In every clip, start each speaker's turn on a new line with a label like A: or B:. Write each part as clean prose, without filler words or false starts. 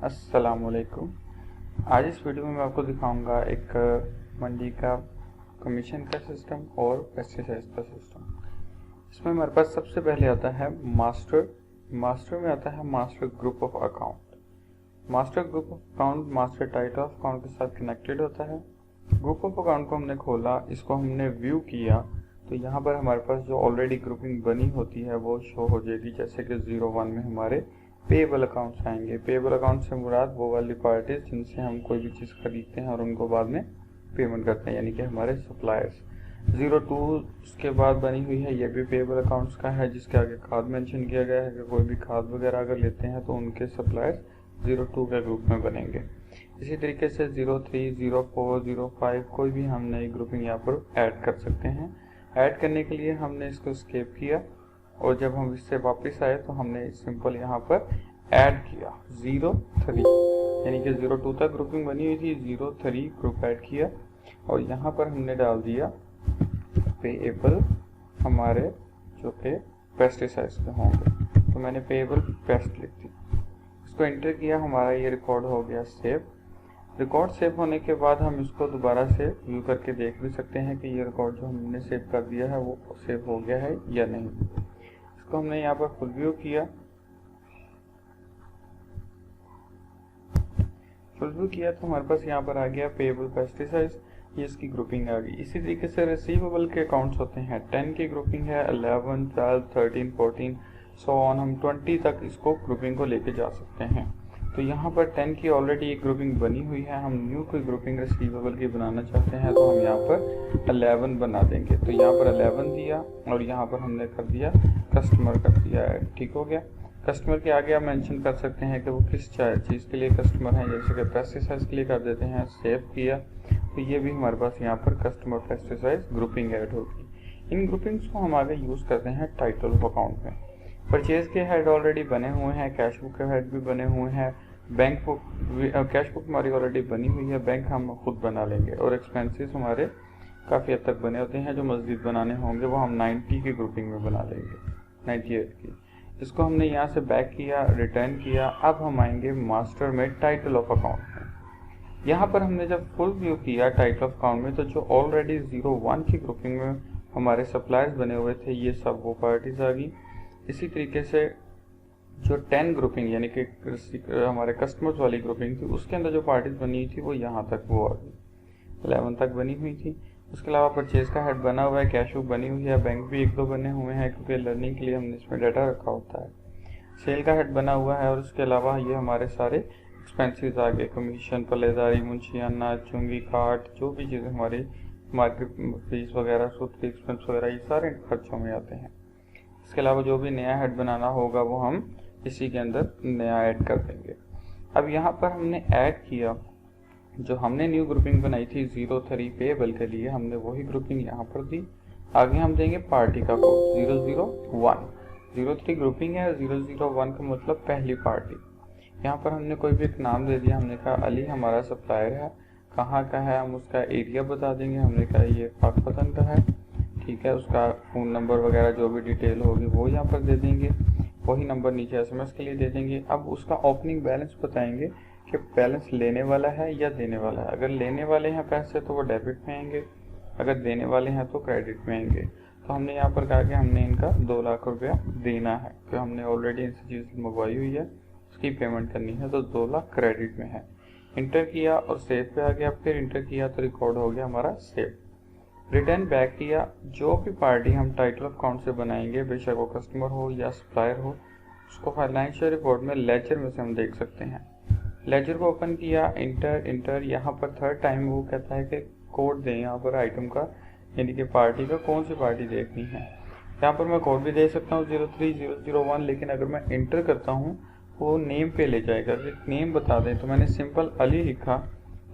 A: अस्सलामुअलैकुम। आज इस वीडियो में मैं आपको दिखाऊंगा एक मंडी का कमीशन का सिस्टम और पेस्टिसाइड का सिस्टम। इसमें हमारे पास सबसे पहले आता है मास्टर में आता है master group of account. Master group of account master title of account के साथ कनेक्टेड होता है। ग्रुप ऑफ अकाउंट को हमने खोला, इसको हमने व्यू किया तो यहाँ पर हमारे पास जो ऑलरेडी ग्रुपिंग बनी होती है वो शो हो जाएगी। जैसे कि 01 में हमारे पेएबल अकाउंट्स आएंगे। पेएबल अकाउंट से मुराद वो वाली पार्टीज जिनसे हम कोई भी चीज़ खरीदते हैं और उनको बाद में पेमेंट करते हैं, यानी कि हमारे सप्लायर्स। 02 के बाद बनी हुई है, ये भी पेएबल अकाउंट्स का है, जिसके आगे खाद मेंशन किया गया है कि कोई भी खाद वगैरह अगर लेते हैं तो उनके सप्लायर्स 02 के ग्रुप में बनेंगे। इसी तरीके से 03, 04, 05 कोई भी हम नई ग्रुपिंग यहाँ पर ऐड कर सकते हैं। ऐड करने के लिए हमने इसको स्केप किया और जब हम इससे वापस आए तो हमने सिंपल यहाँ पर ऐड किया 03, यानी कि 02 तक ग्रुपिंग बनी हुई थी, 03 ग्रुप ऐड किया और यहाँ पर हमने डाल दिया पेएबल हमारे जो के पेस्टिसाइड्स के होंगे। तो मैंने पेएबल पेस्ट लिख दी, इसको एंटर किया, हमारा ये रिकॉर्ड हो गया सेव। रिकॉर्ड सेव होने के बाद हम इसको दोबारा से व्यू करके देख भी सकते हैं कि ये रिकॉर्ड जो हमने सेव कर दिया है वो सेव हो गया है या नहीं। इसको हमने यहाँ पर फुल व्यू किया। तो हमारे पास यहाँ पर आ गया पेएबल पेस्टिसाइड्स, ये इसकी ग्रुपिंग आ गई। इसी तरीके से रिसीवेबल के अकाउंट्स होते हैं, 10 की ग्रुपिंग है, 11, 12, 13, 14 सो ऑन, हम 20 तक इसको ग्रुपिंग को लेके जा सकते हैं। तो यहाँ पर 10 की ऑलरेडी एक ग्रुपिंग बनी हुई है, हम न्यू कोई ग्रुपिंग रिसीवेबल की बनाना चाहते हैं तो हम यहाँ पर 11 बना देंगे। तो यहाँ पर 11 दिया और यहाँ पर हमने कर दिया कस्टमर कर दिया ऐड। ठीक हो गया। कस्टमर के आगे आप मेंशन कर सकते हैं कि वो किस चीज़ के लिए कस्टमर हैं, जैसे कि पेस्टिसाइड्स के लिए कर देते हैं। सेव किया तो ये भी हमारे पास यहाँ पर कस्टमर पेस्टिसाइड्स ग्रुपिंग ऐड होगी। इन ग्रुपिंग्स को हम आगे यूज़ करते हैं टाइटल ऑफ अकाउंट में। परचेज के हेड ऑलरेडी बने हुए हैं, कैश बुक के हेड भी बने हुए हैं, बैंक बुक कैश बुक हमारी ऑलरेडी बनी हुई है, बैंक हम खुद बना लेंगे और एक्सपेंसेस हमारे काफ़ी हद तक बने होते हैं। जो मज़ीद बनाने होंगे वो हम 90 की ग्रुपिंग में बना लेंगे, 98 की। इसको हमने यहाँ से बैक किया, रिटर्न किया। अब हम आएंगे मास्टर में टाइटल ऑफ अकाउंट में। यहाँ पर हमने जब फुल व्यू किया टाइटल ऑफ अकाउंट में तो जो ऑलरेडी 01 की ग्रुपिंग में हमारे सप्लायर्स बने हुए थे ये सब वो पार्टीज आ गई। इसी तरीके से जो 10 ग्रुपिंग यानी कि हमारे कस्टमर्स वाली ग्रुपिंग थी उसके अंदर जो पार्टीज बनी हुई थी वो यहाँ तक वो आ गई, 11 तक बनी हुई थी। उसके अलावा परचेज का हेड बना हुआ है, कैश बुक बनी हुई है, बैंक भी 1-2 बने हुए हैं क्योंकि लर्निंग के लिए हमने इसमें डाटा रखा होता है। सेल का हेड बना हुआ है और उसके अलावा ये हमारे सारे एक्सपेंसेस आ गए, कमीशन, पल्लेदारी, मुंशियाना, चुंगी, काट, जो भी चीज़ें हमारी मार्केट फीस वगैरह, सूत्री एक्सपेंस वगैरह ये सारे खर्चों में आते हैं। इसके अलावा जो भी नया हेड बनाना होगा वो हम इसी के अंदर नया ऐड कर देंगे। अब यहाँ पर हमने ऐड किया, जो हमने न्यू ग्रुपिंग बनाई थी 03 पेएबल के लिए, हमने वही ग्रुपिंग यहाँ पर दी। आगे हम देंगे पार्टी का कोड 001। 03 ग्रुपिंग है, 001 का मतलब पहली पार्टी। यहाँ पर हमने कोई भी एक नाम दे दिया, हमने कहा अली हमारा सप्लायर है, कहाँ का है हम उसका एरिया बता देंगे, हमने कहा ये पाकपतन का है, ठीक है। उसका फ़ोन नंबर वगैरह जो भी डिटेल होगी वो यहाँ पर दे देंगे, वही नंबर नीचे SMS के लिए दे देंगे। अब उसका ओपनिंग बैलेंस बताएंगे कि बैलेंस लेने वाला है या देने वाला है। अगर लेने वाले हैं पैसे तो वो डेबिट में आएंगे, अगर देने वाले हैं तो क्रेडिट में आएंगे। तो हमने यहाँ पर कहा कि हमने इनका 2 लाख रुपया देना है, कि हमने ऑलरेडी इनसे चीज़ मंगवाई हुई है, उसकी पेमेंट करनी है, तो 2 लाख क्रेडिट में है। इंटर किया और सेव पे आ गया, फिर इंटर किया तो रिकॉर्ड हो गया हमारा सेव। रिटर्न बैक किया। जो भी पार्टी हम टाइटल ऑफ अकाउंट से बनाएंगे, बेशक वो कस्टमर हो या सप्लायर हो, उसको फाइनेंशियल रिपोर्ट में लेजर में से हम देख सकते हैं। लेजर को ओपन किया, इंटर यहाँ पर 3rd टाइम वो कहता है कि कोड दें यहाँ पर आइटम का, यानी कि पार्टी का कौन सी पार्टी देखनी है। यहाँ पर मैं कोड भी दे सकता हूँ 03001, लेकिन अगर मैं इंटर करता हूँ वो नेम पे ले जाएगा। नेम बता दें तो मैंने सिंपल अली लिखा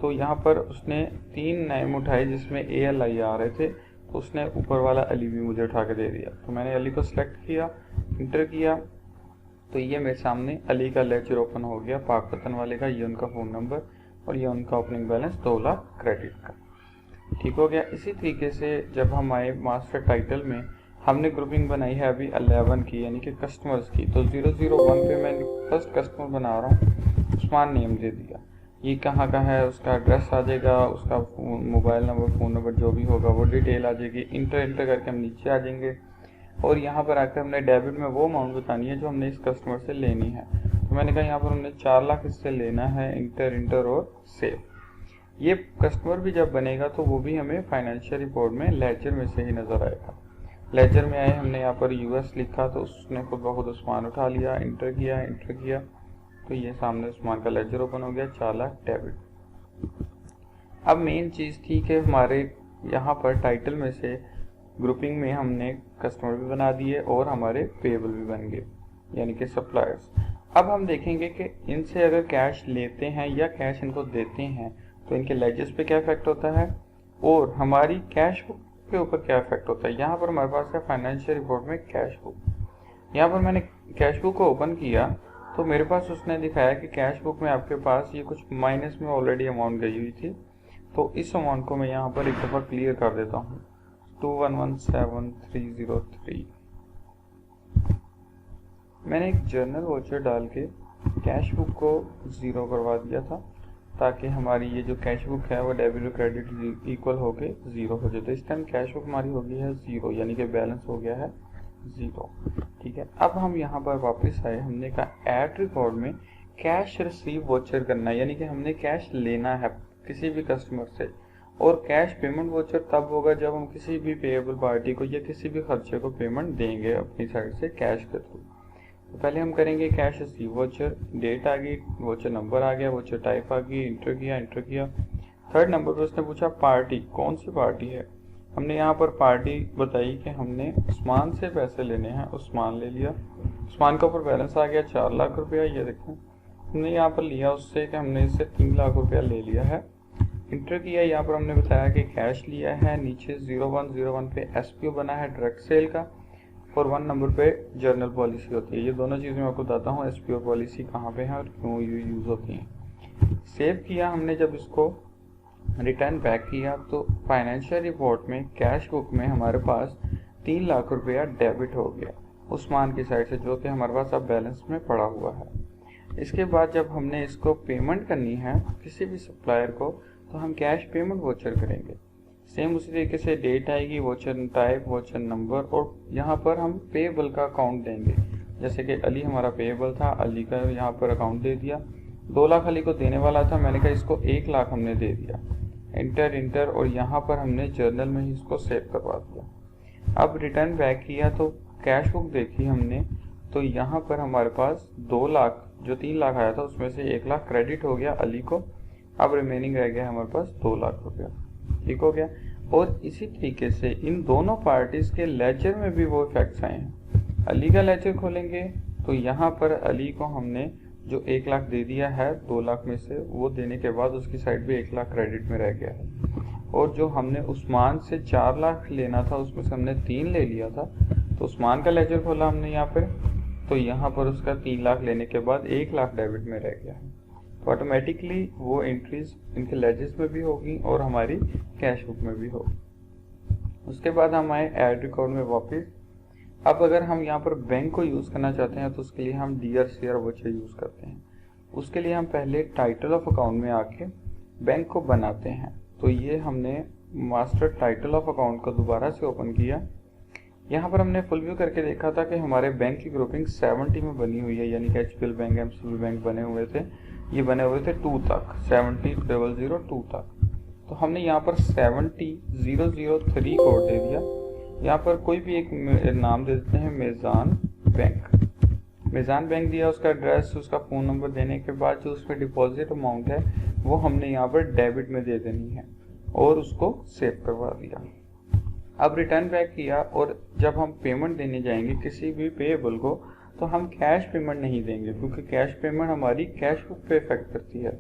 A: तो यहाँ पर उसने 3 नेम उठाए जिसमें ALI आ रहे थे, तो उसने ऊपर वाला अली भी मुझे उठा के दे दिया। तो मैंने अली को सिलेक्ट किया, इंटर किया तो ये मेरे सामने अली का लेजर ओपन हो गया, पाकपतन वाले का, ये उनका फ़ोन नंबर और ये उनका ओपनिंग बैलेंस 2 लाख क्रेडिट का। ठीक हो गया। इसी तरीके से जब हम आए मास्टर टाइटल में, हमने ग्रुपिंग बनाई है अभी 11 की, यानी कि कस्टमर्स की। तो 001 पे मैं फर्स्ट कस्टमर बना रहा हूँ, उस्मान नेम दे दिया, ये कहाँ का है, उसका एड्रेस आ जाएगा, उसका मोबाइल नंबर, फ़ोन नंबर जो भी होगा वो डिटेल आ जाएगी। इंटर करके हम नीचे आ जाएंगे और यहाँ पर आकर हमने डेबिट में वो अमाउंट बतानी है जो हमने इस कस्टमर से लेनी है। तो मैंने कहा यहाँ पर हमने 4 लाख इससे लेना है, इंटर और सेव। ये कस्टमर भी जब बनेगा तो वो भी हमें फाइनेंशियल रिपोर्ट में लेजर में से ही नज़र आएगा। लेजर में आए, हमने यहाँ पर यूएस लिखा तो उसने खुद ब खुद उस्मान उठा लिया, इंटर किया तो ये सामने उस्मान का लेजर ओपन हो गया, 4 लाख डेबिट। अब मेन चीज़ थी कि हमारे यहाँ पर टाइटल में से ग्रुपिंग में हमने कस्टमर भी बना दिए और हमारे पेएबल भी बन गए, यानी कि सप्लायर्स। अब हम देखेंगे कि इनसे अगर कैश लेते हैं या कैश इनको देते हैं तो इनके लेजर्स पे क्या इफेक्ट होता है और हमारी कैश बुक के ऊपर क्या इफेक्ट होता है। यहाँ पर हमारे पास है फाइनेंशियल रिपोर्ट में कैश बुक। यहाँ पर मैंने कैश बुक को ओपन किया तो मेरे पास उसने दिखाया कि कैश बुक में आपके पास ये कुछ माइनस में ऑलरेडी अमाउंट गई हुई थी। तो इस अमाउंट को मैं यहाँ पर एक दफ़ा क्लियर कर देता हूँ, 2117,303। मैंने एक जर्नल वॉचर डाल के कैश बुक को 0 करवा दिया था ताकि हमारी ये जो कैश बुक है वो डेबिट और क्रेडिट इक्वल होके 0 हो जाए। तो इस टाइम कैश बुक हमारी हो गई है 0, यानी कि बैलेंस हो गया है 0। ठीक है, अब हम यहाँ पर वापस आए, हमने कहा ऐड रिकॉर्ड में कैश रिसीव वॉचर करना है, यानी कि हमने कैश लेना है किसी भी कस्टमर से। और कैश पेमेंट वॉचर तब होगा जब हम किसी भी पेएबल पार्टी को या किसी भी खर्चे को पेमेंट देंगे अपनी साइड से कैश के थ्रू। तो पहले हम करेंगे कैश रिसीव वॉचर, डेट आ गई, वॉचर नंबर आ गया, वॉचर टाइप आ गई, इंटर किया। थर्ड नंबर पर उसने पूछा पार्टी, कौन सी पार्टी है। हमने यहाँ पर पार्टी बताई कि हमने उस्मान से पैसे लेने हैं, उस्मान ले लिया। उस्मान के ऊपर बैलेंस आ गया 4 लाख रुपया, ये देखें हमने यहाँ पर लिया उससे कि हमने इससे 3 लाख रुपया ले लिया है। इंटर किया, यहाँ पर हमने बताया कि कैश लिया है, नीचे 0101 पे एसपीओ बना है डायरेक्ट सेल का और 1 नंबर पे जर्नल पॉलिसी होती है। ये दोनों चीज़ें मैं आपको बताता हूँ एसपीओ पॉलिसी कहाँ पे है और क्यों ये यूज़ होती हैं। सेव किया हमने, जब इसको रिटर्न बैक किया तो फाइनेंशियल रिपोर्ट में कैश बुक में हमारे पास 3 लाख रुपया डेबिट हो गया उस्मान की साइड से, जो कि हमारे पास अब बैलेंस में पड़ा हुआ है। इसके बाद जब हमने इसको पेमेंट करनी है किसी भी सप्लायर को तो हम कैश पेमेंट वॉचर करेंगे। सेम उसी तरीके से डेट आएगी, वॉचर टाइप, वॉचर नंबर और यहाँ पर हम पेएबल का अकाउंट देंगे। जैसे कि अली हमारा पेएबल था, अली का यहाँ पर अकाउंट दे दिया। 2 लाख अली को देने वाला था, मैंने कहा इसको 1 लाख हमने दे दिया। इंटर और यहाँ पर हमने जर्नल में ही इसको सेव करवा दिया। अब रिटर्न बैक किया तो कैश बुक देखी हमने तो यहाँ पर हमारे पास 2 लाख, जो 3 लाख आया था उसमें से 1 लाख क्रेडिट हो गया अली को। अब रिमेनिंग रह गया हमारे पास 2 लाख रुपया। ठीक हो गया। और इसी तरीके से इन दोनों पार्टीज के लेजर में भी वो इफेक्ट्स आए हैं। अली का लेजर खोलेंगे तो यहाँ पर अली को हमने जो 1 लाख दे दिया है 2 लाख में से, वो देने के बाद उसकी साइड पे 1 लाख क्रेडिट में रह गया है। और जो हमने उस्मान से 4 लाख लेना था उसमें से हमने 3 ले लिया था, तो उस्मान का लेजर खोला हमने यहाँ पर, तो यहाँ पर उसका 3 लाख लेने के बाद 1 लाख डेबिट में रह गया है। तो ऑटोमेटिकली वो एंट्रीज इनके लेजर्स में भी होगी और हमारी कैश बुक में भी होगी। उसके बाद हम आए ऐड रिकॉर्ड में वापस। अब अगर हम यहाँ पर बैंक को यूज़ करना चाहते हैं तो उसके लिए हम DRCR वॉचर यूज़ करते हैं। उसके लिए हम पहले टाइटल ऑफ अकाउंट में आके बैंक को बनाते हैं। तो ये हमने मास्टर टाइटल ऑफ अकाउंट को दोबारा से ओपन किया। यहाँ पर हमने फुल व्यू करके देखा था कि हमारे बैंक की ग्रुपिंग 70 में बनी हुई है, यानी कि HPL बैंक, MCB बैंक बने हुए थे, ये बने हुए थे 2 तक, 70,002 तक। तो हमने यहाँ पर 70,003 कोड दे दिया। यहाँ पर कोई भी एक नाम दे देते हैं, मेज़ान बैंक। मेज़ान बैंक दिया, उसका एड्रेस, उसका फ़ोन नंबर देने के बाद जो उसमें डिपॉजिट अमाउंट है वो हमने यहाँ पर डेबिट में दे देनी है और उसको सेव करवा दिया। अब रिटर्न बैक किया और जब हम पेमेंट देने जाएंगे किसी भी पेएबल को तो हम कैश पेमेंट नहीं देंगे, क्योंकि कैश पेमेंट हमारी कैश बुक पे इफेक्ट करती है।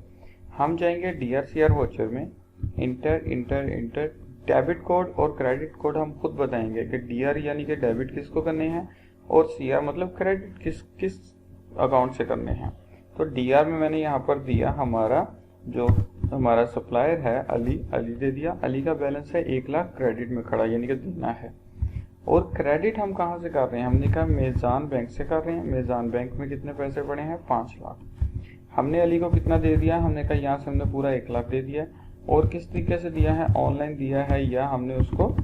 A: हम जाएंगे DRCR वॉचर में, इंटर डेबिट कोड और क्रेडिट कोड हम खुद बताएंगे कि DR यानी कि डेबिट किसको करने हैं और CR मतलब क्रेडिट किस अकाउंट से करने हैं। तो DR में मैंने यहाँ पर दिया हमारा जो हमारा सप्लायर है अली दे दिया। अली का बैलेंस है 1 लाख क्रेडिट में खड़ा, यानी कि देना है। और क्रेडिट हम कहाँ से कर रहे हैं, हमने कहा मेज़ान बैंक से कर रहे हैं। मेज़ान बैंक में कितने पैसे पड़े हैं, 5 लाख। हमने अली को कितना दे दिया, हमने कहा यहाँ से हमने पूरा 1 लाख दे दिया। और किस तरीके से दिया है, ऑनलाइन दिया है या हमने उसको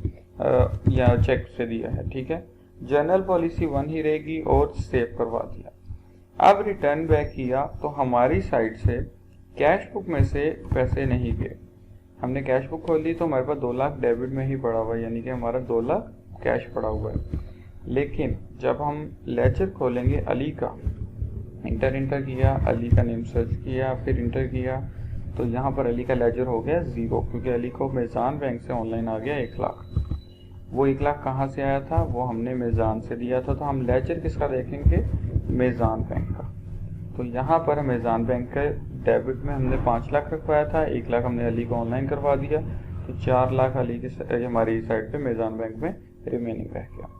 A: या चेक से दिया है। ठीक है, जनरल पॉलिसी 1 ही रहेगी और सेव करवा दिया। अब रिटर्न बैक किया तो हमारी साइड से कैश बुक में से पैसे नहीं गए। हमने कैश बुक खोल दी तो हमारे पास 2 लाख डेबिट में ही पड़ा हुआ है, यानी कि हमारा 2 लाख कैश पड़ा हुआ है। लेकिन जब हम लेजर खोलेंगे, अली का इंटर किया, अली का नेम सर्च किया, फिर इंटर किया, तो यहाँ पर अली का लेजर हो गया 0, क्योंकि अली को मेज़ान बैंक से ऑनलाइन आ गया 1 लाख। वो 1 लाख कहाँ से आया था, वो हमने मेज़ान से दिया था। तो हम लेजर किसका देखेंगे, मेज़ान बैंक का। तो यहाँ पर मेज़ान बैंक का डेबिट में हमने 5 लाख रखवाया था, 1 लाख हमने अली को ऑनलाइन करवा दिया, तो 4 लाख अली के हमारी साइड पे मेज़ान बैंक में रिमेनिंग रह गया।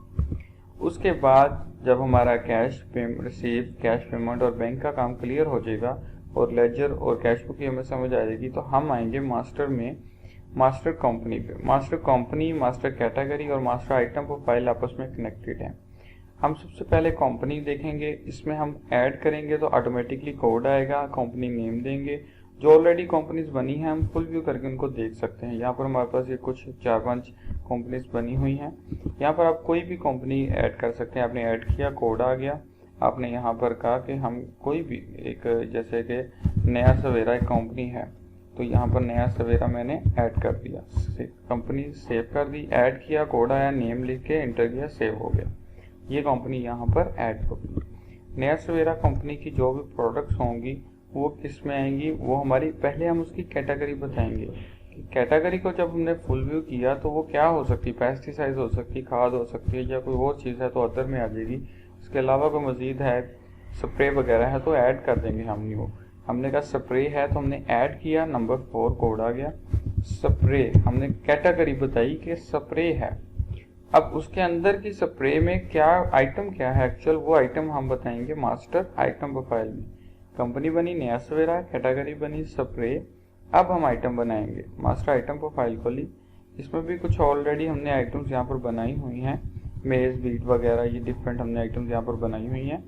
A: उसके बाद जब हमारा कैश रिसीव, कैश पेमेंट और बैंक का काम क्लियर हो जाएगा और लेजर और कैश बुक की हमें समझ आ जाएगी, तो हम आएंगे मास्टर में, मास्टर कंपनी पे। मास्टर कंपनी, मास्टर कैटेगरी और मास्टर आइटम प्रोफाइल आपस में कनेक्टेड है। हम सबसे पहले कंपनी देखेंगे, इसमें हम ऐड करेंगे तो ऑटोमेटिकली कोड आएगा, कंपनी नेम देंगे। जो ऑलरेडी कंपनीज बनी हैं हम फुल व्यू करके उनको देख सकते हैं। यहाँ पर हमारे पास ये कुछ 4-5 कंपनीज बनी हुई हैं। यहाँ पर आप कोई भी कंपनी ऐड कर सकते हैं। आपने ऐड किया, कोड आ गया, आपने यहाँ पर कहा कि हम कोई भी एक, जैसे कि नया सवेरा एक कंपनी है, तो यहाँ पर नया सवेरा मैंने ऐड कर दिया, कंपनी सेव कर दी, ऐड किया, कोड आया, नेम लिख के इंटर किया, सेव हो गया, ये कंपनी यहाँ पर ऐड होगी। नया सवेरा कंपनी की जो भी प्रोडक्ट्स होंगी वो किस में आएंगी, वो हमारी, पहले हम उसकी कैटेगरी बताएंगे। कैटेगरी को जब हमने फुल व्यू किया तो वो क्या हो सकती है, पेस्टिसाइड हो सकती है, खाद हो सकती है, या कोई और चीज़ है तो अदर में आ जाएगी। इसके अलावा कोई मज़ीद है, स्प्रे वगैरह है तो ऐड कर देंगे हम न्यू। हमने कहा स्प्रे है तो हमने ऐड किया, नंबर 4 कोड आ गया, स्प्रे, हमने कैटेगरी बताई कि स्प्रे है। अब उसके अंदर की स्प्रे में क्या आइटम क्या है एक्चुअल, वो आइटम हम बताएंगे मास्टर आइटम प्रोफाइल में। कंपनी बनी नया सवेरा, कैटेगरी बनी स्प्रे। अब हम आइटम बनाएंगे, मास्टर आइटम प्रोफाइल खोली, इसमें भी कुछ ऑलरेडी हमने आइटम्स यहाँ पर बनाई हुई हैं, मेज, बीट वगैरह, ये डिफरेंट हमने आइटम्स यहाँ पर बनाई हुई हैं।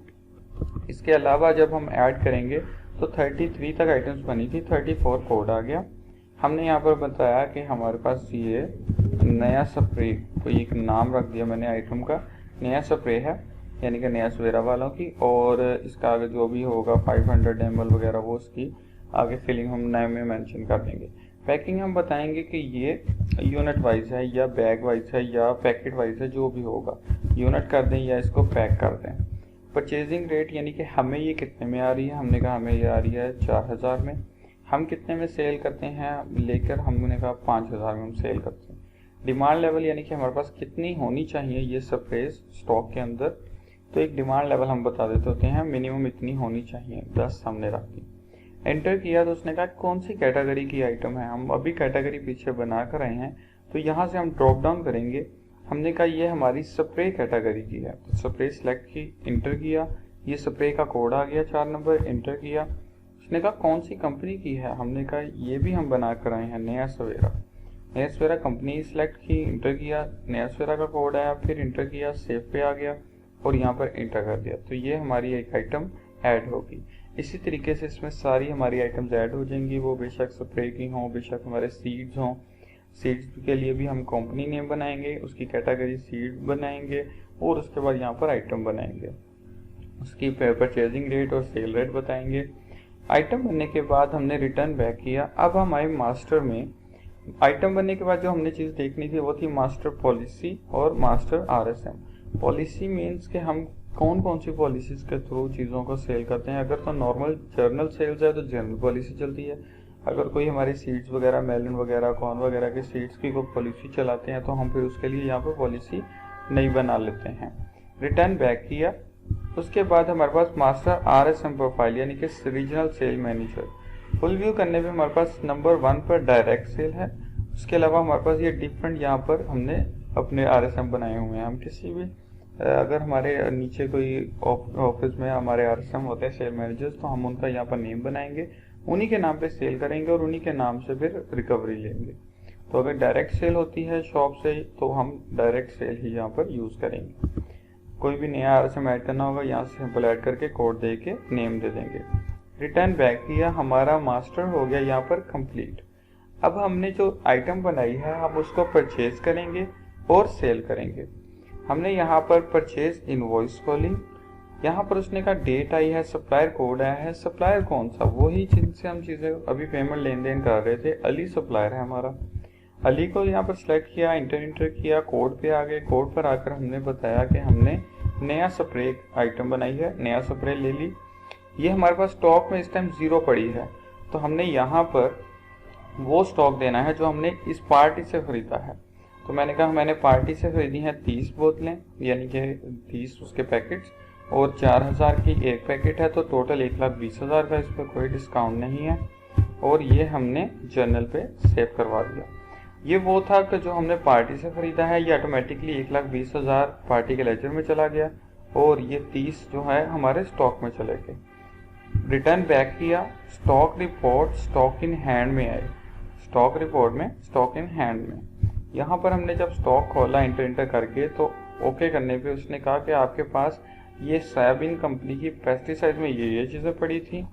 A: इसके अलावा जब हम ऐड करेंगे तो 33 तक आइटम्स बनी थी, 34 कोड आ गया। हमने यहाँ पर बताया कि हमारे पास ये नया स्प्रे, कोई एक नाम रख दिया मैंने आइटम का, नया स्प्रे है, यानी कि नया सवेरा वालों की, और इसका आगे जो भी होगा 500 ml वगैरह वो उसकी आगे फिलिंग हम नए में मेंशन कर देंगे। पैकिंग हम बताएंगे कि ये यूनिट वाइज है या बैग वाइज है या पैकेट वाइज है, जो भी होगा यूनिट कर दें या इसको पैक कर दें। परचेजिंग रेट, यानी कि हमें ये कितने में आ रही है, हमने कहा हमें ये आ रही है 4000 में। हम कितने में सेल करते हैं लेकर, हमने कहा 5000 में हम सेल करते हैं। डिमांड लेवल, यानी कि हमारे पास कितनी होनी चाहिए ये स्प्रेज स्टॉक के अंदर, तो एक डिमांड लेवल हम बता देते होते हैं, मिनिमम इतनी होनी चाहिए, 10 हमने रख दी। एंटर किया तो उसने कहा कौन सी कैटेगरी की आइटम है, हम अभी कैटेगरी पीछे बना कर आए हैं, तो यहाँ से हम ड्रॉप डाउन करेंगे। हमने कहा ये हमारी स्प्रे कैटेगरी की है, तो स्प्रे सेलेक्ट की, इंटर किया, ये स्प्रे का कोड आ गया 4 नंबर, इंटर किया। उसने कहा कौन सी कंपनी की है, हमने कहा ये भी हम बना कर आए हैं, नया सवेरा। नया सवेरा कंपनी सेलेक्ट की, इंटर किया, नया सवेरा का कोड आया, फिर इंटर किया, सेव पे आ गया और यहाँ पर इंटर कर दिया, तो ये हमारी एक आइटम ऐड होगी। इसी तरीके से इसमें सारी हमारी आइटम्स ऐड हो जाएंगी, वो बेशक स्प्रे की हों, बेशक हमारे सीड्स हों। सीड्स के लिए भी हम कंपनी नेम बनाएंगे, उसकी कैटेगरी सीड बनाएंगे और उसके बाद यहाँ पर आइटम बनाएंगे, उसकी परचेजिंग रेट और सेल रेट बताएंगे। आइटम बनने के बाद हमने रिटर्न बैक किया। अब हम आए मास्टर में। आइटम बनने के बाद जो हमने चीज़ देखनी थी वो थी मास्टर पॉलिसी और मास्टर RSM। पॉलिसी मीन्स कि हम कौन कौन सी पॉलिसीज़ के थ्रू चीज़ों को सेल करते हैं। अगर तो नॉर्मल जर्नल सेल्स है तो जर्नल पॉलिसी चलती है। अगर कोई हमारी सीड्स वगैरह, मेलन वगैरह, कॉर्न वगैरह के सीड्स की कोई पॉलिसी चलाते हैं तो हम फिर उसके लिए यहाँ पर पॉलिसी नहीं बना लेते हैं। रिटर्न बैक किया, उसके बाद हमारे पास मास्टर RSM प्रोफाइल यानी कि regional sale manager. Full view करने पे हमारे पास नंबर 1 पर डायरेक्ट सेल है। उसके अलावा हमारे पास ये डिफरेंट यहाँ पर हमने अपने RSM बनाए हुए हैं। हम किसी भी अगर हमारे नीचे कोई ऑफिस में हमारे RSM होते हैं सेल मैनेजर्स, तो हम उनका यहाँ पर नेम बनाएंगे, उन्हीं के नाम पे सेल करेंगे और उन्हीं के नाम से फिर रिकवरी लेंगे। तो अगर डायरेक्ट सेल होती है शॉप से तो हम डायरेक्ट सेल ही यहाँ पर यूज़ करेंगे। कोई भी नया RSM ऐड करना होगा, यहाँ से सिंपल ऐड करके कोड दे के नेम दे देंगे। रिटर्न बैक किया, हमारा मास्टर हो गया यहाँ पर कंप्लीट। अब हमने जो आइटम बनाई है हम उसको परचेज करेंगे और सेल करेंगे। हमने यहाँ पर परचेज इनवॉइस खोली, यहाँ पर उसने कहा डेट आई है, सप्लायर कोड आया है। सप्लायर कौन सा? वही जिनसे हम चीज़ें अभी पेमेंट लेन देन कर रहे थे, अली सप्लायर है हमारा। अली को यहाँ पर सिलेक्ट किया, इंटर किया, कोड पे आ गए। कोड पर आकर हमने बताया कि हमने नया स्प्रे आइटम बनाई है, नया स्प्रे ले ली। ये हमारे पास स्टॉक में इस टाइम 0 पड़ी है, तो हमने यहाँ पर वो स्टॉक देना है जो हमने इस पार्टी से खरीदा है। तो मैंने कहा मैंने पार्टी से खरीदी हैं 30 बोतलें, यानी कि 30 उसके पैकेट्स, और 4000 की एक पैकेट है, तो टोटल 1,20,000 का, इस पर कोई डिस्काउंट नहीं है। और ये हमने जर्नल पे सेव करवा दिया। ये वो था कि जो हमने पार्टी से खरीदा है, ये ऑटोमेटिकली 1,20,000 पार्टी के लेजर में चला गया, और ये 30 जो है हमारे स्टॉक में चले गए। रिटर्न बैक किया, stock report stock in hand में आए, स्टॉक रिपोर्ट में स्टॉक इन हैंड में। यहाँ पर हमने जब स्टॉक खोला इंटर करके, तो ओके करने पे उसने कहा कि आपके पास ये सैबिन कंपनी की पेस्टिसाइड में ये चीज़ें पड़ी थी,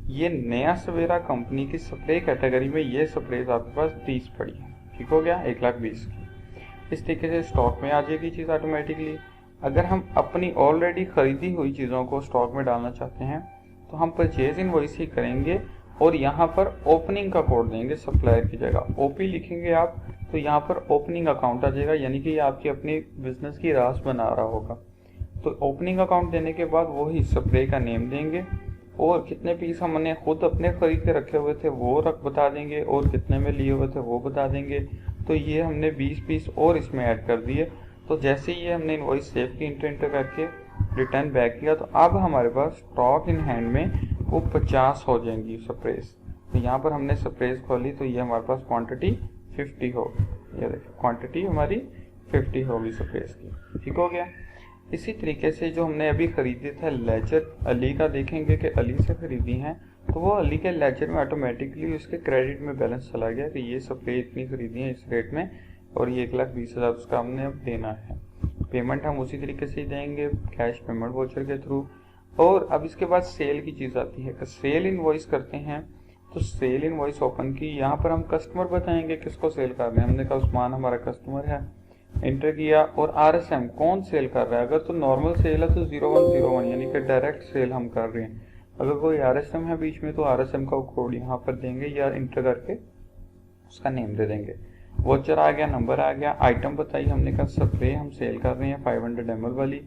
A: ये नया सवेरा कंपनी की स्प्रे कैटेगरी में ये स्प्रेज आपके पास 30 पड़ी है। ठीक हो गया, 1,20,000 की। इस तरीके से स्टॉक में आ जाएगी चीज़ ऑटोमेटिकली। अगर हम अपनी ऑलरेडी खरीदी हुई चीज़ों को स्टॉक में डालना चाहते हैं तो हम परचेज इनवॉइस ही करेंगे और यहाँ पर ओपनिंग का कोड देंगे। सप्लायर की जगह ओपी लिखेंगे आप, तो यहाँ पर ओपनिंग अकाउंट आ जाएगा, यानी कि ये आपकी अपनी बिजनेस की रास बना रहा होगा। तो ओपनिंग अकाउंट देने के बाद वही स्प्रे का नेम देंगे, और कितने पीस हमने खुद अपने खरीद के रखे हुए थे वो बता देंगे, और कितने में लिए हुए थे वो बता देंगे। तो ये हमने 20 पीस और इसमें ऐड कर दिए। तो जैसे ही हमने इनवॉइस सेव की इंटर करके रिटर्न बैक किया, तो अब हमारे पास स्टॉक इन हैंड में वो 50 हो जाएंगी स्प्रेज। तो यहाँ पर हमने स्प्रेज खोली, तो ये हमारे पास क्वांटिटी 50 होगी। ये देखिए क्वांटिटी हमारी 50 होगी स्प्रेज की। ठीक हो गया। इसी तरीके से जो हमने अभी खरीदे थे लेजर अली का, देखेंगे कि अली से खरीदी हैं, तो वो अली के लेजर में ऑटोमेटिकली उसके क्रेडिट में बैलेंस चला गया कि ये स्प्रे इतनी खरीदी है इस रेट में, और ये 1,20,000 उसका हमने अब देना है। पेमेंट हम उसी तरीके से ही देंगे, कैश पेमेंट वाउचर के थ्रू। और अब इसके बाद सेल की चीज़ आती है। सेल इनवॉइस करते हैं, तो सेल इनवॉइस ओपन की, यहाँ पर हम कस्टमर बताएंगे किसको सेल कर रहे हैं। हमने कहा उस्मान हमारा कस्टमर है, इंटर किया। और RSM कौन सेल कर रहा है, अगर तो नॉर्मल सेल है तो 0101 यानी कि डायरेक्ट सेल हम कर रहे हैं। अगर कोई RSM है बीच में तो RSM का कोड यहाँ पर देंगे या इंटर करके उसका नेम दे देंगे। वोचर आ गया, नंबर आ गया, आइटम बताई, हमने कहा स्प्रे हम सेल कर रहे हैं 500 ml वाली।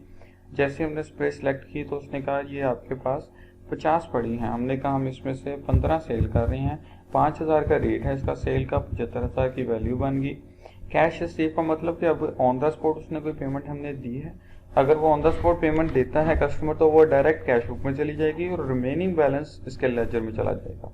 A: जैसे हमने स्प्रे सेलेक्ट की तो उसने कहा ये आपके पास 50 पड़ी हैं। हमने कहा हम इसमें से 15 सेल कर रहे हैं, 5,000 का रेट है इसका सेल का, 75,000 की वैल्यू बन गई। कैश रिसीव का मतलब कि अब ऑन द स्पॉट उसने कोई पेमेंट हमने दी है। अगर वो ऑन द स्पॉट पेमेंट देता है कस्टमर, तो वो डायरेक्ट कैश बुक में चली जाएगी और रिमेनिंग बैलेंस इसके लेजर में चला जाएगा।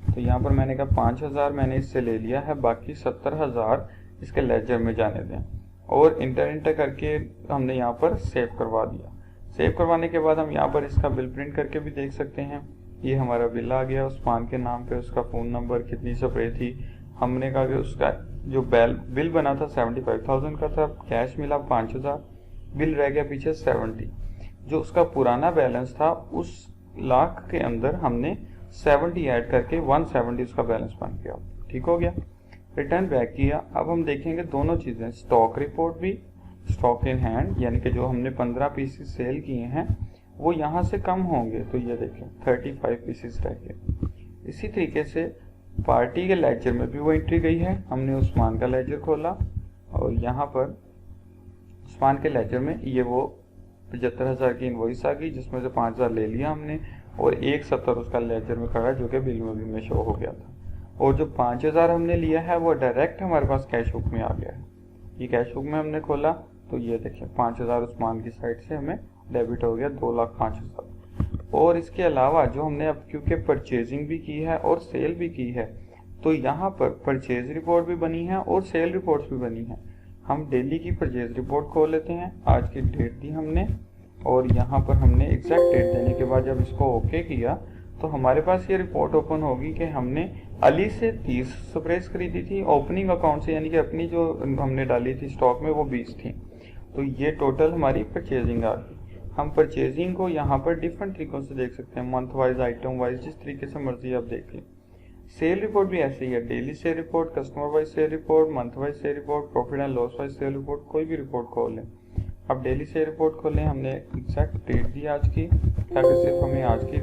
A: तो यहाँ पर मैंने कहा 5,000 मैंने इससे ले लिया है, बाकी 70,000 इसके लेजर में जाने दें। और इंटर करके हमने यहाँ पर सेव करवा दिया। सेव करवाने के बाद हम यहाँ पर इसका बिल प्रिंट करके भी देख सकते हैं। ये हमारा बिल आ गया उस्मान के नाम पे, उसका फ़ोन नंबर, कितनी स्प्रे थी। हमने कहा कि उसका जो बिल बना था 75,000 का था, कैश मिला 5,000, बिल रह गया पीछे 70। जो उसका पुराना बैलेंस था उस लाख के अंदर हमने 70 ऐड करके 170 उसका बैलेंस बन गया। ठीक हो गया। रिटर्न बैक किया। अब हम देखेंगे दोनों चीज़ें, स्टॉक रिपोर्ट भी, स्टॉक इन हैंड, यानी कि जो हमने 15 पीसेस सेल किए हैं वो यहाँ से कम होंगे। तो ये देखें 35 पीसेस रह गए। इसी तरीके से पार्टी के लेजर में भी वो एंट्री गई है। हमने उस्मान का लेजर खोला और यहाँ पर उस्मान के लेजर में ये वो 75,000 की इनवॉइस आ गई, जिसमें से 5,000 ले लिया हमने और 170 उसका लेजर में खड़ा है, जो कि बिल में शो हो गया था। और जो 5,000 हमने लिया है वो डायरेक्ट हमारे पास कैश बुक में आ गया है। ये कैश बुक में हमने खोला तो ये देखिए 5,000 उस्मान की साइड से हमें डेबिट हो गया, 2,05,000। और इसके अलावा जो हमने अब क्योंकि परचेजिंग भी की है और सेल भी की है, तो यहाँ पर परचेज रिपोर्ट भी बनी है और सेल रिपोर्ट्स भी बनी है। हम डेली की परचेज रिपोर्ट खोल लेते हैं। आज की डेट दी हमने और यहाँ पर हमने एग्जैक्ट डेट देने के बाद जब इसको ओके किया तो हमारे पास ये रिपोर्ट ओपन होगी कि हमने अली से 30 स्प्रेस खरीदी थी ओपनिंग अकाउंट से, यानी कि अपनी जो हमने डाली थी स्टॉक में वो 20 थी। तो ये टोटल हमारी परचेजिंग आ गई। हम परचेजिंग को यहाँ पर डिफरेंट तरीकों से देख सकते हैं, मंथ वाइज, आइटम वाइज, जिस तरीके से मर्जी आप देख लें। सेल रिपोर्ट भी ऐसे ही है, daily sale report, customer wise sale report, month wise sale report, profit and loss wise sale report, कोई भी रिपोर्ट खोल लें। अब डेली सेल रिपोर्ट खोलें, हमने एग्जैक्ट डेट दी आज की ताकि सिर्फ हमें आज की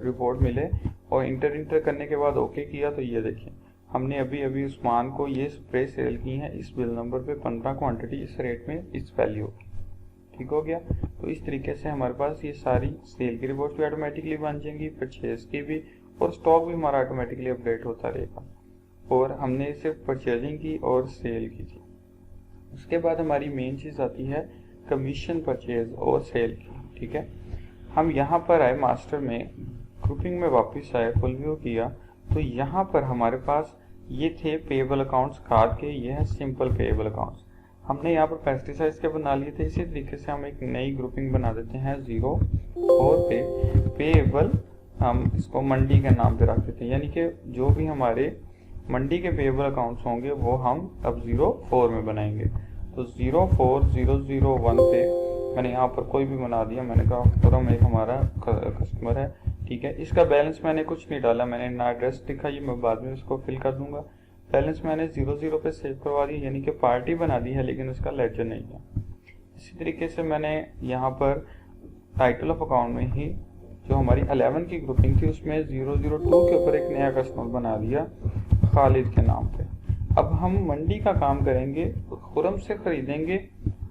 A: रिपोर्ट मिले, और इंटर करने के बाद ओके किया तो ये देखिए हमने अभी अभी उस्मान को ये स्प्रे सेल की है इस बिल नंबर पे 15 क्वांटिटी इस रेट में इस वैल्यू की, ठीक हो गया। तो इस तरीके से हमारे पास ये सारी सेल की रिपोर्ट भी ऑटोमेटिकली बन जाएंगी, परचेज की भी, और स्टॉक भी हमारा ऑटोमेटिकली अपडेट होता रहेगा। और हमने सिर्फ परचेजिंग की और सेल की थी। उसके बाद हमारी मेन चीज़ आती है कमीशन, परचेज और सेल की, ठीक है। हम यहाँ पर आए मास्टर में, ग्रुपिंग में वापस आए, फुल व्यू किया, तो यहाँ पर हमारे पास ये थे पेएबल अकाउंट्स खाद के, ये है सिंपल पेएबल अकाउंट्स। हमने यहाँ पर पेस्टिसाइड्स के बना लिए थे, इसी तरीके से हम एक नई ग्रुपिंग बना देते हैं 04 पे पेएबल, हम इसको मंडी के नाम पे रख देते हैं, यानी कि जो भी हमारे मंडी के पेएबल अकाउंट्स होंगे वो हम अब 04 में बनाएंगे। तो 04001 पे मैंने यहाँ पर कोई भी बना दिया, मैंने कहा खुरम एक हमारा कस्टमर है, ठीक है। इसका बैलेंस मैंने कुछ नहीं डाला, मैंने ना एड्रेस लिखा, ये मैं बाद में इसको फिल कर दूंगा। बैलेंस मैंने 00 पे सेव करवा दिया, यानी कि पार्टी बना दी है लेकिन उसका लेजर नहीं है। इसी तरीके से मैंने यहाँ पर टाइटल ऑफ अकाउंट में ही जो हमारी 11 की ग्रुपिंग थी उसमें 002 के ऊपर एक नया कस्टमर बना दिया खालिद के नाम पे। अब हम मंडी का काम करेंगे, खुरम से खरीदेंगे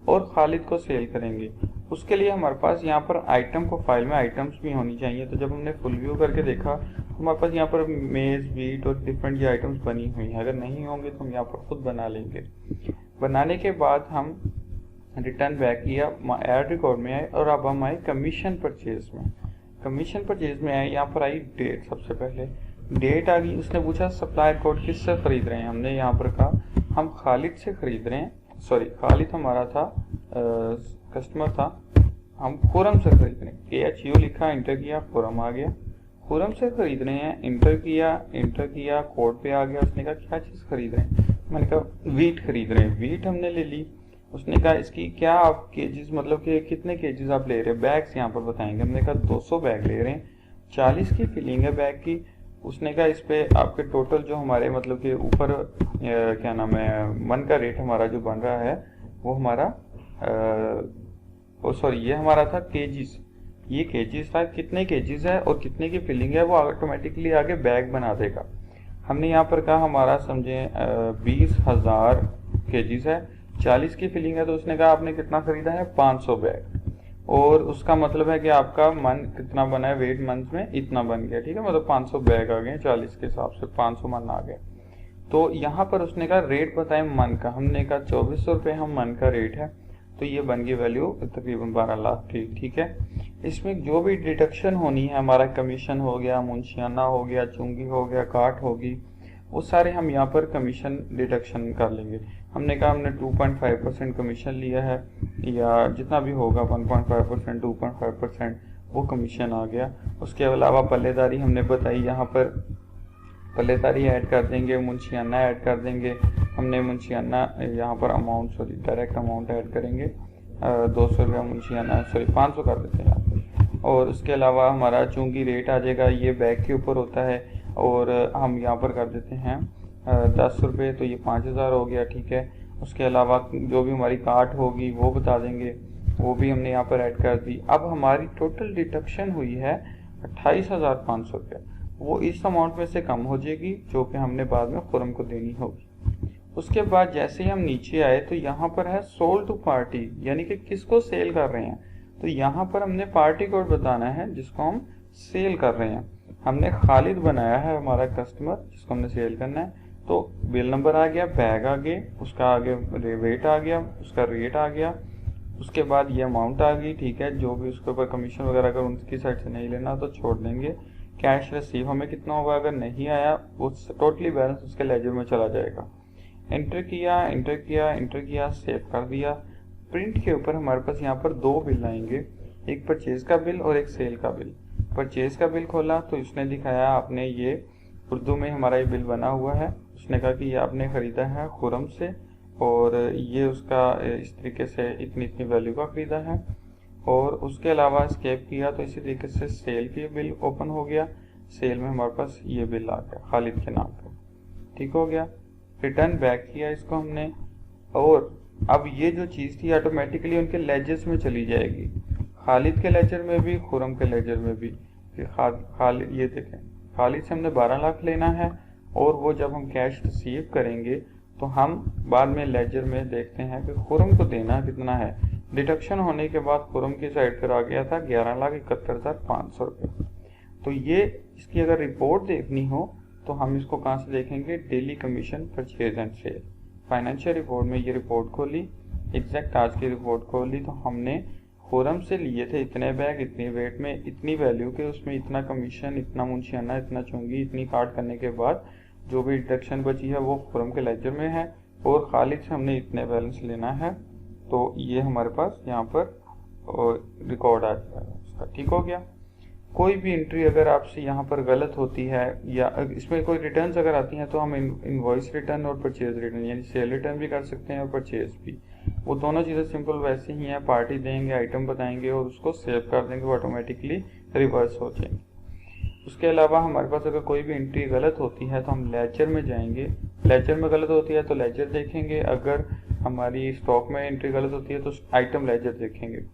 A: और खालिद को सेल करेंगे। उसके लिए हमारे पास यहाँ पर आइटम को फाइल में आइटम्स भी होनी चाहिए। तो जब हमने फुल व्यू करके देखा तो हमारे पास यहाँ पर मेज, वीट और डिफरेंट ये आइटम्स बनी हुई हैं। अगर नहीं होंगे तो हम यहाँ पर खुद बना लेंगे। बनाने के बाद हम रिटर्न बैक किया, ऐड रिकॉर्ड में आए और अब हम आए कमीशन परचेज में। कमीशन परचेज में आए, यहाँ पर आई डेट, सबसे पहले डेट आ गई। उसने पूछा सप्लायर कोड किससे खरीद रहे हैं, हमने यहाँ पर कहा हम खालिद से खरीद रहे हैं, सॉरी खालिद हमारा था कस्टमर था, हम खुरम से खरीद रहे हैं। KHU लिखा, इंटर किया, खुरम आ गया। खुरम से खरीद रहे हैं, इंटर किया, कोड पे आ गया। उसने कहा क्या चीज़ खरीद रहे हैं, मैंने कहा वीट खरीद रहे हैं। वीट हमने ले ली। उसने कहा इसकी क्या आप केजीज, मतलब कि कितने केजीज आप ले रहे हैं, बैग्स यहाँ पर बताएंगे। हमने कहा 200 बैग ले रहे हैं, 40 की फिलिंग है बैग की। उसने कहा इस पे आपके टोटल जो हमारे मतलब कि ऊपर क्या नाम है, मन का रेट हमारा जो बन रहा है वो हमारा सॉरी ये हमारा था केजीज, ये केजीज था, कितने केजीज है और कितने की फिलिंग है वो ऑटोमेटिकली आगे बैग बना देगा। हमने यहाँ पर कहा हमारा समझे 20,000 केजीज है, 40 की फिलिंग है। तो उसने कहा आपने कितना खरीदा है, 500 बैग, और उसका मतलब है कि आपका मन कितना बना है, वेट मंथ में इतना बन गया, ठीक है। मतलब 500 बैग आ गए, 40 के हिसाब से 500 मन आ गए। तो यहाँ पर उसने कहा रेट बताएं मन का, हमने कहा 2400 रुपये हम मन का रेट है। तो ये बन गई वैल्यू तकरीबन 12 लाख की, ठीक है। इसमें जो भी डिडक्शन होनी है, हमारा कमीशन हो गया, मुंशियाना हो गया, चुंगी हो गया, काट होगी, वो सारे हम यहाँ पर कमीशन डिडक्शन कर लेंगे। हमने कहा हमने 2.5% कमीशन लिया है, या जितना भी होगा 1.5%, 2.5% वो कमीशन आ गया। उसके अलावा पल्लेदारी हमने बताई, यहाँ पर पल्लेदारी ऐड कर देंगे, मुंशियाना ऐड कर देंगे। हमने मुंशियाना यहाँ पर amount, sorry direct amount add करेंगे, 200 रुपया मुंशियाना, सॉरी 500 कर देते हैं यहाँ पर। और उसके अलावा हमारा चूंकि रेट आ जाएगा, ये बैग के ऊपर होता है, और हम यहाँ पर कर देते हैं 10 रुपये, तो ये 5000 हो गया, ठीक है। उसके अलावा जो भी हमारी काट होगी वो बता देंगे, वो भी हमने यहाँ पर ऐड कर दी। अब हमारी टोटल डिडक्शन हुई है 28,500 रुपये, वो इस अमाउंट में से कम हो जाएगी जो कि हमने बाद में खुरम को देनी होगी। उसके बाद जैसे ही हम नीचे आए तो यहाँ पर है सोल्ड टू पार्टी, यानी कि किसको सेल कर रहे हैं। तो यहाँ पर हमने पार्टी कोड बताना है जिसको हम सेल कर रहे हैं। हमने खालिद बनाया है हमारा कस्टमर जिसको हमने सेल करना है। तो बिल नंबर आ गया, बैग आ गए, उसका आगे वेट आ गया, उसका रेट आ गया, उसके बाद ये अमाउंट आ गई, ठीक है। जो भी उसके ऊपर कमीशन वगैरह अगर उनकी साइड से नहीं लेना तो छोड़ देंगे। कैश रिसीव हमें कितना होगा, अगर नहीं आया वो टोटली बैलेंस उसके लेजर में चला जाएगा। एंटर किया, सेव कर दिया। प्रिंट के ऊपर हमारे पास यहाँ पर 2 बिल आएंगे, एक परचेज का बिल और एक सेल का बिल। परचेज का बिल खोला तो इसने दिखाया आपने ये उर्दू में हमारा ये बिल बना हुआ है। उसने कहा कि ये आपने ख़रीदा है खुरम से और ये उसका इस तरीके से इतनी वैल्यू का ख़रीदा है। और उसके अलावा एस्केप किया तो इसी तरीके से सेल की बिल ओपन हो गया। सेल में हमारे पास ये बिल आ गया खालिद के नाम पर, ठीक हो गया। रिटर्न बैक किया इसको हमने, और अब ये जो चीज़ थी ऑटोमेटिकली उनके लेजर्स में चली जाएगी, खालिद के लेजर में भी, खुरम के लेजर में भी। खालिद, ये देखें, खालिद से हमने 12 लाख लेना है, और वो जब हम कैश रिसीव करेंगे तो हम बाद में लेजर में देखते हैं कि खुरम को देना कितना है। डिडक्शन होने के बाद खुरम की साइड पर आ गया था 11,71,500 रुपये। तो ये इसकी अगर रिपोर्ट देखनी हो तो हम इसको कहाँ से देखेंगे, daily commission purchase and sale. Financial report में ये रिपोर्ट खोली, एग्जैक्ट आज की रिपोर्ट खोली, तो हमने खुरम से लिए थे इतने बैग, इतनी वेट में, इतनी वैल्यू के, उसमें इतना कमीशन, इतना मुंशियाना, इतना चुंगी, इतनी काट करने के बाद जो भी डिडक्शन बची है वो खुरम के लेजर में है, और खालिद से हमने इतने बैलेंस लेना है। तो ये हमारे पास यहाँ पर रिकॉर्ड आ जाएगा उसका, ठीक हो गया। कोई भी एंट्री अगर आपसे यहाँ पर गलत होती है या इसमें कोई रिटर्न्स अगर आती हैं तो हम इनवॉइस रिटर्न और परचेज रिटर्न यानी सेल रिटर्न भी कर सकते हैं और परचेज भी। वो दोनों चीज़ें सिंपल वैसे ही हैं, पार्टी देंगे, आइटम बताएंगे और उसको सेव कर देंगे, वो ऑटोमेटिकली रिवर्स हो जाएंगे। उसके अलावा हमारे पास अगर कोई भी एंट्री गलत होती है तो हम लेजर में जाएंगे, लेजर में गलत होती है तो लेजर देखेंगे, अगर हमारी स्टॉक में एंट्री गलत होती है तो आइटम लेजर देखेंगे।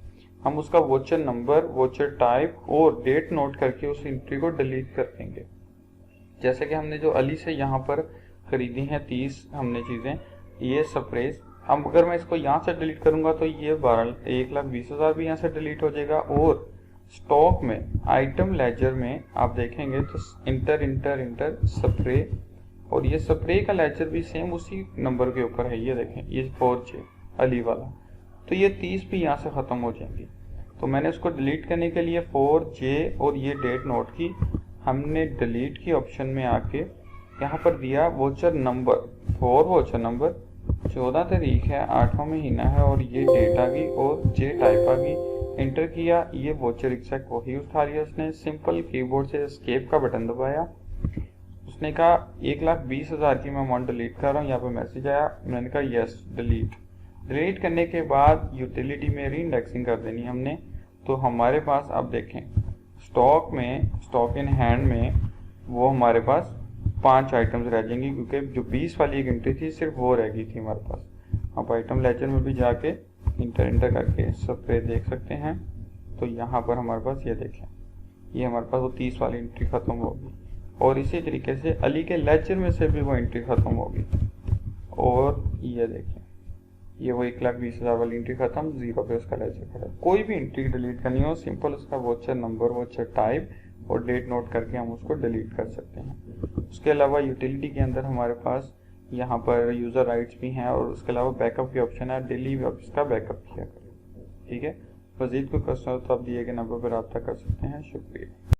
A: हम उसका वोचर नंबर, वोचर टाइप और डेट नोट करके उस एंट्री को डिलीट कर देंगे। जैसे कि हमने जो अली से यहाँ पर खरीदी हैं 30 हमने चीज़ें, ये स्प्रेज, अब अगर मैं इसको यहाँ से डिलीट करूँगा तो ये 1,20,000 भी यहाँ से डिलीट हो जाएगा। और स्टॉक में आइटम लेजर में आप देखेंगे तो इंटर स्प्रे, और ये स्प्रे का लेजर भी सेम उसी नंबर के ऊपर है, ये देखें, ये 4J अली वाला, तो ये 30 भी यहाँ से ख़त्म हो जाएंगी। तो मैंने उसको डिलीट करने के लिए 4J और ये डेट नोट की, हमने डिलीट की ऑप्शन में आके यहाँ पर दिया वोचर नंबर, 4 वोचर नंबर, 14 तारीख है, 8वां महीना है, और ये डेट आ गई और J टाइप आ गई। इंटर किया, ये वोचर एग्जैक्ट वही उठा लिया उसने, सिंपल कीबोर्ड से एस्केप का बटन दबाया। उसने कहा 1,20,000 की मैं अमाउंट डिलीट कर रहा हूँ, यहाँ पर मैसेज आया, मैंने कहा यस डिलीट करने के बाद यूटिलिटी में री इंडेक्सिंग कर देनी हमने। तो हमारे पास आप देखें स्टॉक इन हैंड में वो हमारे पास 5 आइटम्स रह जाएंगी, क्योंकि जो 20 वाली एक एंट्री थी सिर्फ वो रह गई थी हमारे पास। आप आइटम लेजर में भी जाके इंटर करके स्प्रे देख सकते हैं। तो यहाँ पर हमारे पास ये देखें, ये हमारे पास वो 30 वाली एंट्री ख़त्म होगी, और इसी तरीके से अली के लेजर में से भी वो एंट्री ख़त्म होगी। और ये देखें, ये वो 1,20,000 वाली एंट्री खत्म, 0 पे उसका लेजर खड़ा। कोई भी एंट्री डिलीट करनी हो, सिंपल उसका वोचर नंबर, वोचर टाइप और डेट नोट करके हम उसको डिलीट कर सकते हैं। उसके अलावा यूटिलिटी के अंदर हमारे पास यहाँ पर यूज़र राइट्स भी हैं, और उसके अलावा बैकअप की ऑप्शन है, डेली इसका बैकअप किया करें, ठीक है। मज़ीद कोई क्वेश्चन हो तो आप दिए गए नंबर पर रब्ता कर सकते हैं। शुक्रिया।